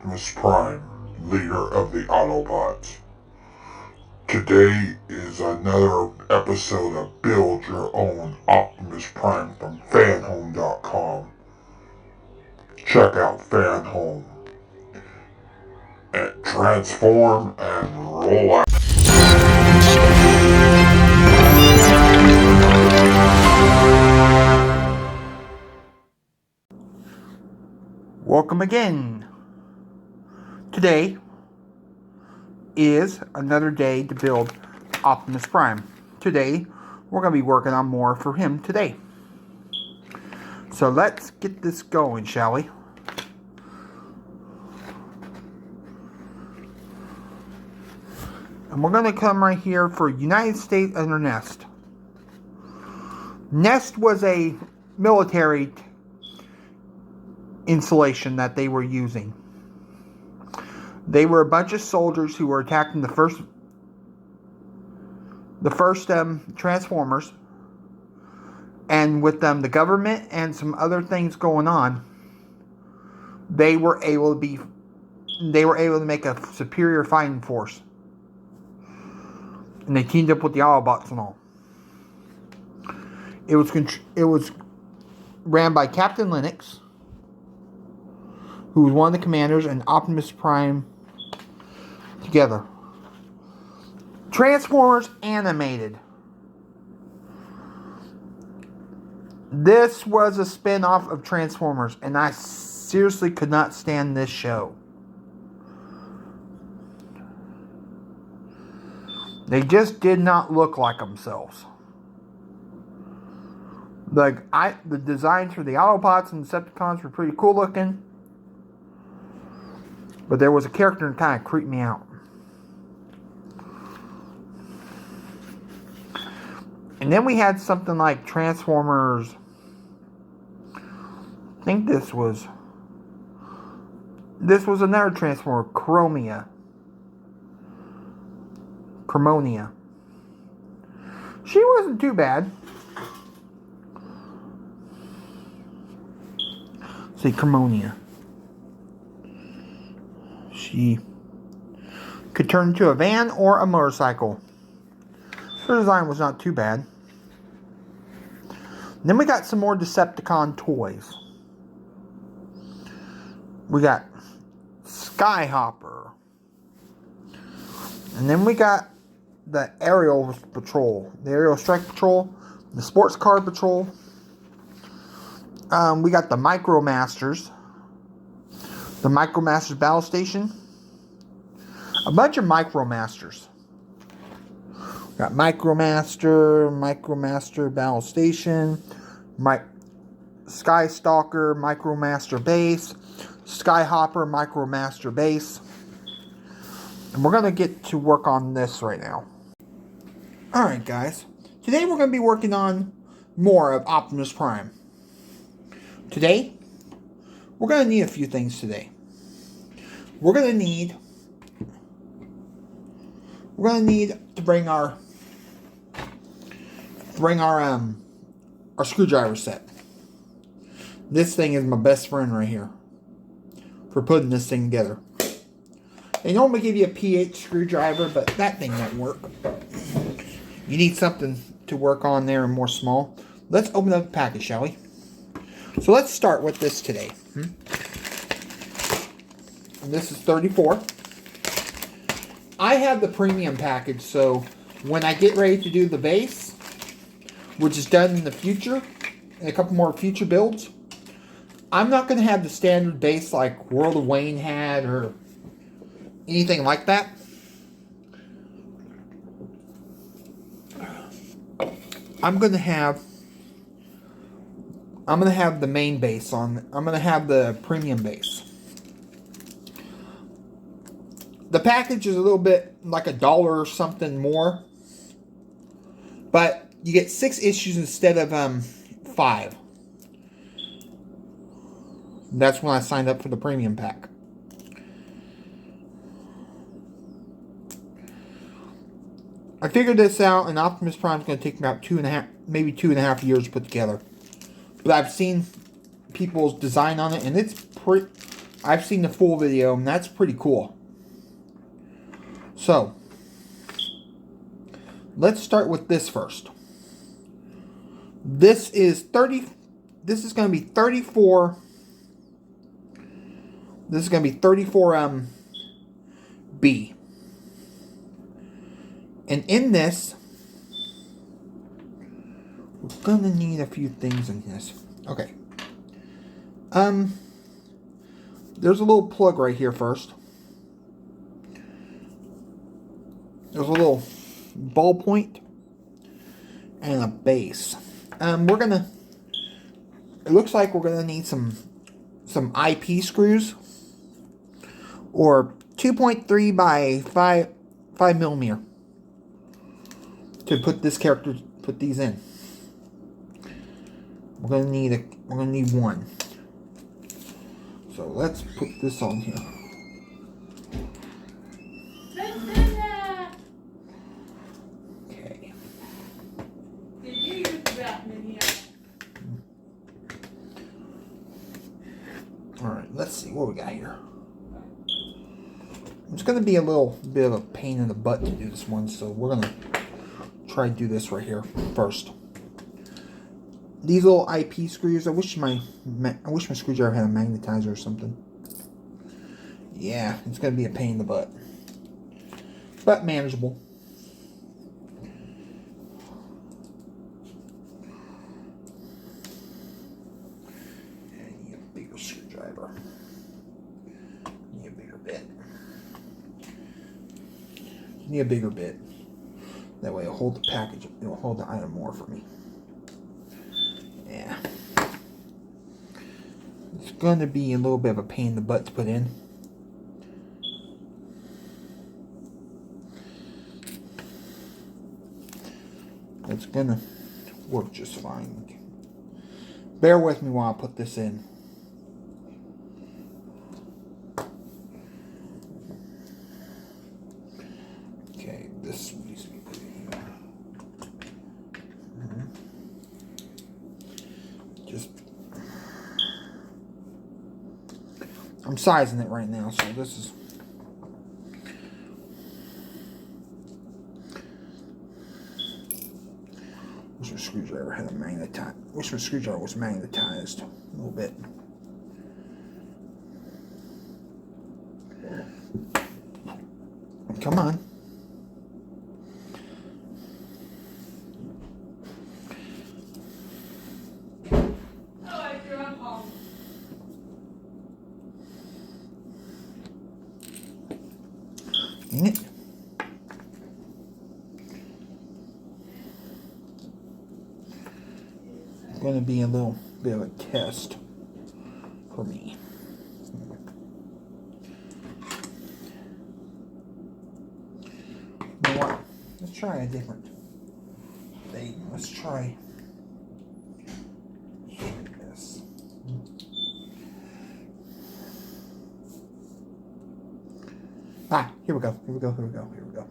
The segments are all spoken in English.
Optimus Prime, leader of the Autobots. Today is another episode of Build Your Own Optimus Prime from fanhome.com. Check out Fanhome and transform and roll out. Welcome again. Today is another day to build Optimus Prime. Today, we're going to be working on more for him today. So let's get this going, shall we? And we're going to come right here for United States under Nest. Nest was a military installation that they were using. They were a bunch of soldiers who were attacking the first Transformers, and with them the government and some other things going on, they were able to make a superior fighting force, and they teamed up with the Autobots and all. It was ran by Captain Linux, who was one of the commanders, and Optimus Prime together. Transformers Animated. This was a spin-off of Transformers, and I seriously could not stand this show. They just did not look like themselves. The designs for the Autobots and Decepticons were pretty cool looking. But there was a character that kind of creeped me out. And then we had something like Transformers. I think this was another Transformer, Chromonia. She wasn't too bad. See, Chromonia. She could turn into a van or a motorcycle. Her design was not too bad. Then we got some more Decepticon toys. We got Skyhopper. And then we got the Aerial Patrol. The Aerial Strike Patrol. The Sports Car Patrol. We got the Micromasters. The Micromasters Battle Station. A bunch of Micromasters. Got Micromaster Battle Station, Sky Stalker, Micromaster Base, Skyhopper, Micromaster Base. And we're going to get to work on this right now. Alright guys, today we're going to be working on more of Optimus Prime. Today, we're going to need a few things today. We're going to need to bring our screwdriver set. This thing is my best friend right here for putting this thing together. They normally give you a PH screwdriver, but that thing won't work. You need something to work on there and more small. Let's open up the package, shall we? So let's start with this today. And this is 34. I have the premium package, so when I get ready to do the base, which is done in the future, and a couple more future builds, I'm not going to have the standard base like World of Wayne had or anything like that. I'm going to have the main base on. I'm going to have the premium base. The package is a little bit like $1 or something more, but you get 6 issues instead of 5. That's when I signed up for the premium pack. I figured this out, and Optimus Prime is going to take about 2.5 years to put together. But I've seen people's design on it, and it's I've seen the full video, and that's pretty cool. So, let's start with this first. This is going to be 34. This is going to be 34 B. And in this, we're going to need a few things in this. Okay. There's a little plug right here first. There's a little ballpoint and a base. It looks like we're gonna need some IP screws, or 2.3 by 5 millimeter to put these in. We're gonna need one. So let's put this on here. Okay. Alright, let's see what we got here. It's going to be a little bit of a pain in the butt to do this one, so we're going to try to do this right here first. These little IP screws, I wish my screwdriver had a magnetizer or something. Yeah, it's going to be a pain in the butt, but manageable. I need a bigger screwdriver. Need a bigger bit. Need a bigger bit. That way it'll hold the package, it'll hold the item more for me. Yeah. It's going to be a little bit of a pain in the butt to put in. It's going to work just fine. Bear with me while I put this in. Okay, this needs to be put in here. Just, I'm sizing it right now, so this is. Wish my screwdriver had a magnetized. Wish my screwdriver was magnetized a little bit. Come on. Dang it. It's going to be a little bit of a test for me. You know what? Let's try a different thing. Let's try this. Here we go. Here we go. Here we go. Here we go.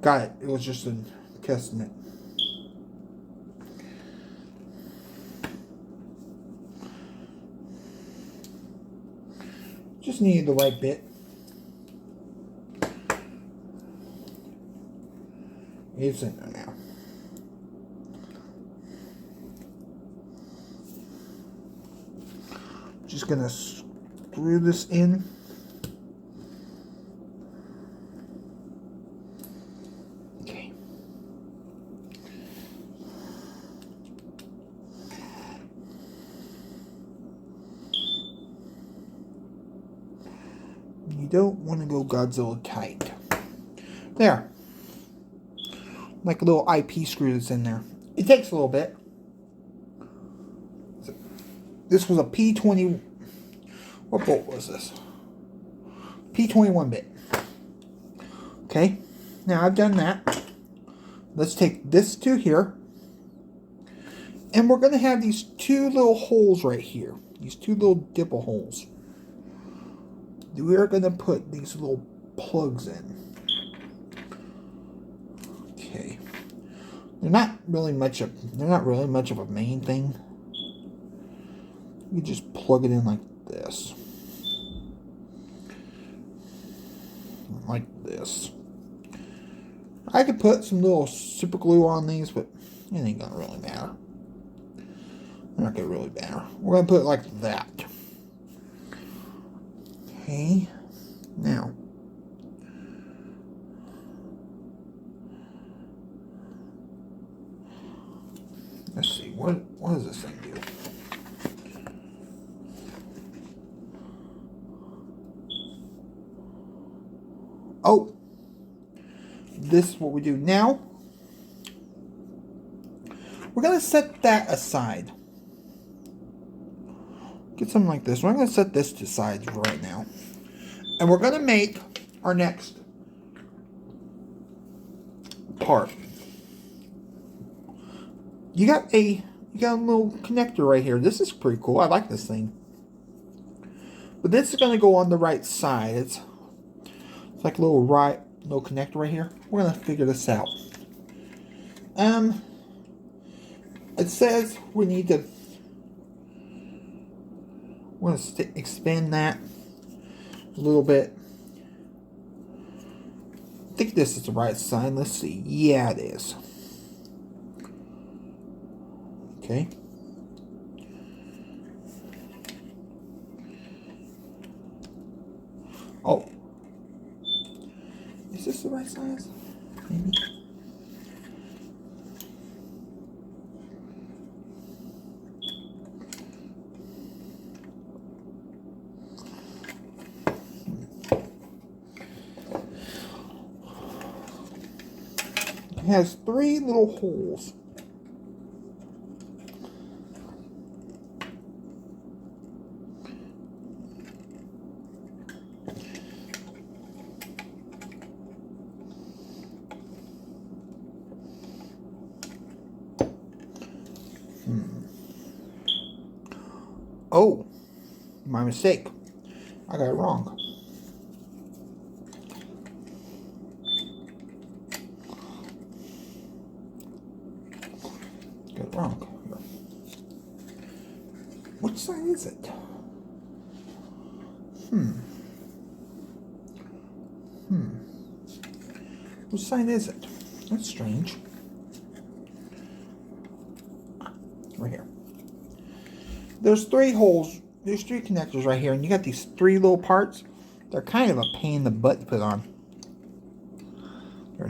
Got it. It was just a testing it. Just needed the right bit. It's in there now. Just gonna screw this in. Okay. You don't want to go Godzilla tight. There. Like a little IP screw that's in there. It takes a little bit. This was a P20. What bolt was this? P21 bit. Okay. Now I've done that. Let's take this to here. And we're going to have these two little holes right here. These two little dipple holes. We are going to put these little plugs in. Okay. They're not really much of a main thing. You just plug it in like this. Like this. I could put some little super glue on these, but it ain't gonna really matter. Not gonna really matter. We're gonna put it like that. Okay. Now. Let's see. What does this thing do? Oh. This is what we do now. We're going to set that aside. Get something like this. We're going to set this to side right now. And we're going to make our next part. You got a little connector right here. This is pretty cool. I like this thing. But this is going to go on the right side. It's like a little connector right here. We're going to figure this out. It says we need to. We're going to expand that a little bit. I think this is the right side. Let's see. Yeah, it is. Okay. Oh. Is this the right size? Maybe. It has 3 little holes. Oh, my mistake. I got it wrong. Got it wrong. Which side is it? Which side is it? That's strange. Right here. There's 3 holes. There's 3 connectors right here, and you got these 3 little parts. They're kind of a pain in the butt to put on. They're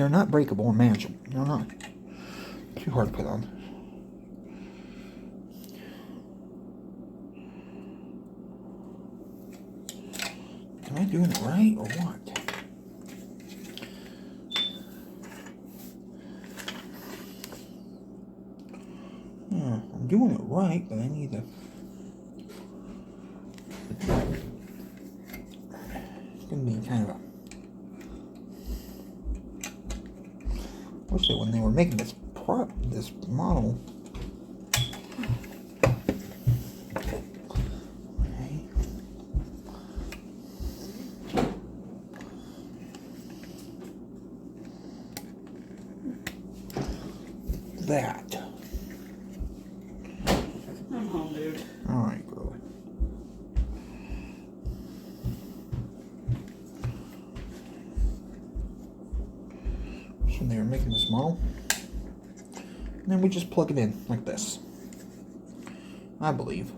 not breakable or manageable. They're not too hard to put on. Am I doing it right or what? I'm doing it right, but I need to. It's gonna be kind of a. Wish that when they were making this model. Okay. That. I'm home, dude. Alright, girl. So they were making this model. And then we just plug it in like this. I believe.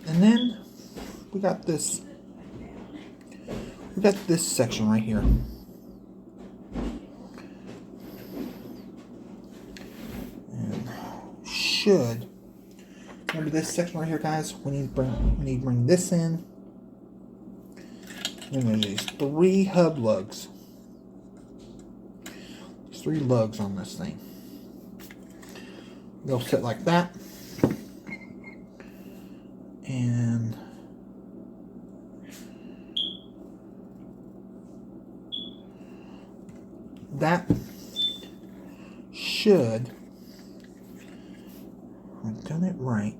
And then we got this. We got this section right here. Should remember this section right here, guys. We need to bring this in. And then there's these 3 hub lugs. There's 3 lugs on this thing. They'll sit like that. And that should. I've done it right.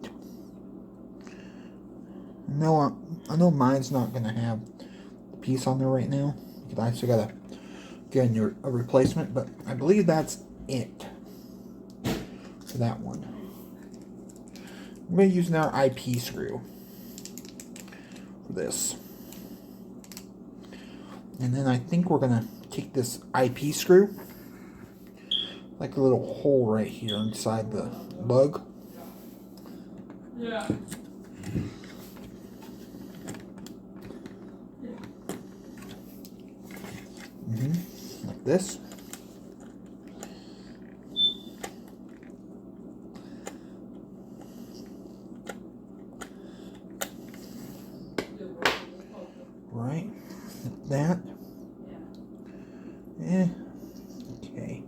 I know mine's not gonna have the piece on there right now because I still gotta get a replacement, but I believe that's it for that one. I'm going to use another IP screw for this. And then I think we're going to take this IP screw, like a little hole right here inside the lug. Yeah. Like this. Right, like that. Okay.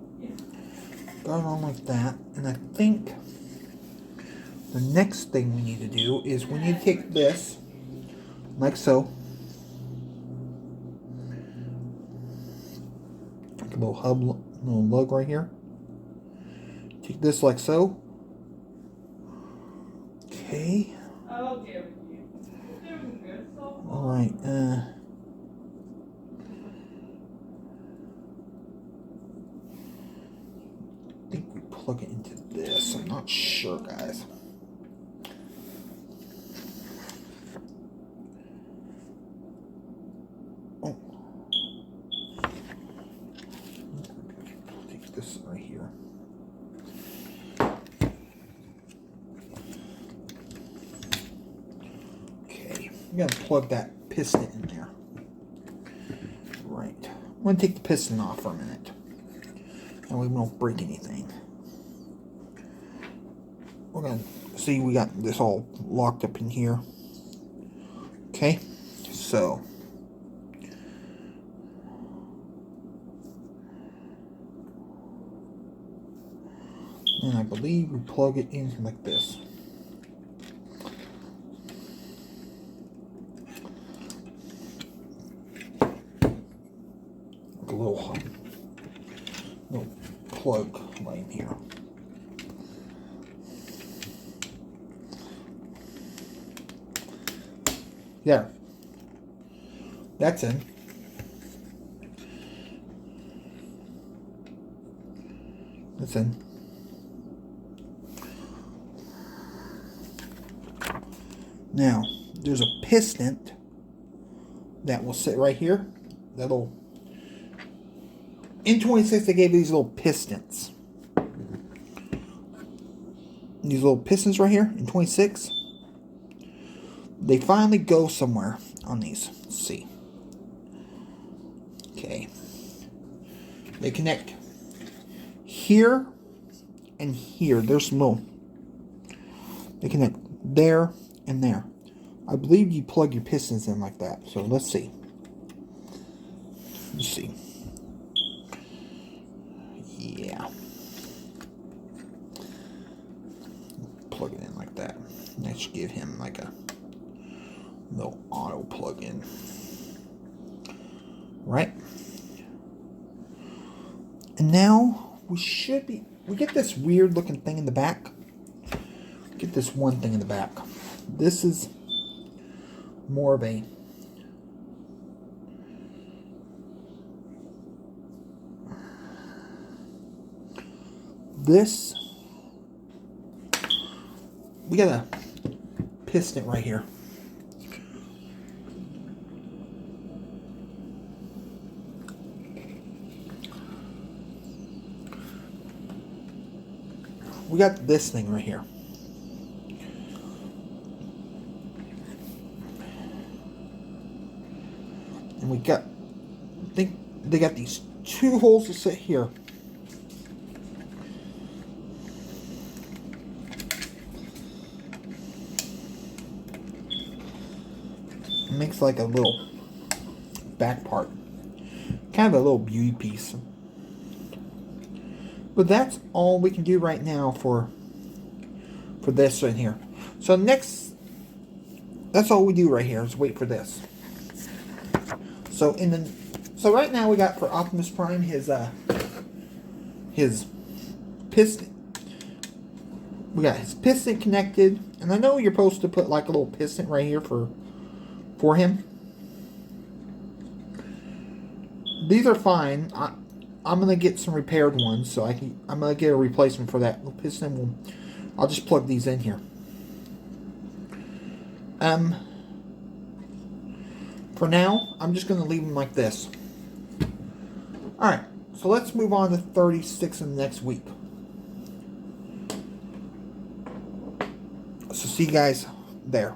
Got it on like that. And I think the next thing we need to do is we need to take this, like so. Like a little hub, little lug right here. Take this like so. Okay. I'll give you. You're doing good so far. Alright, I think we plug it into this. I'm not sure, guys. Oh. Take this right here. Okay, I'm gonna plug that piston in there. Right. I'm gonna take the piston off for a minute. And we won't break anything. We're gonna see we got this all locked up in here. Okay, so and I believe we plug it in like this. Like a little plug right in here. There. That's in. That's in. Now, there's a piston that will sit right here. That'll. In 26, they gave these little pistons. These little pistons right here in 26. They finally go somewhere on these. Let's see. Okay. They connect here and here. There's some little. They connect there and there. I believe you plug your pistons in like that. So let's see. Let's see. Yeah. Plug it in like that. That should give him like a little auto plug-in. Right? And now we get this weird looking thing in the back. Get this one thing in the back. This is more of a we got a piston right here. We got this thing right here. And we got, I think they got these two holes to sit here. It makes like a little back part. Kind of a little beauty piece. But that's all we can do right now for this right here. So next, that's all we do right here is wait for this. So right now we got for Optimus Prime his piston. We got his piston connected, and I know you're supposed to put like a little piston right here for him. These are fine. I'm gonna get some repaired ones, so I'm gonna get a replacement for that piston. I'll just plug these in here. For now, I'm just going to leave them like this. Alright, so let's move on to 36 in the next week. So see you guys there.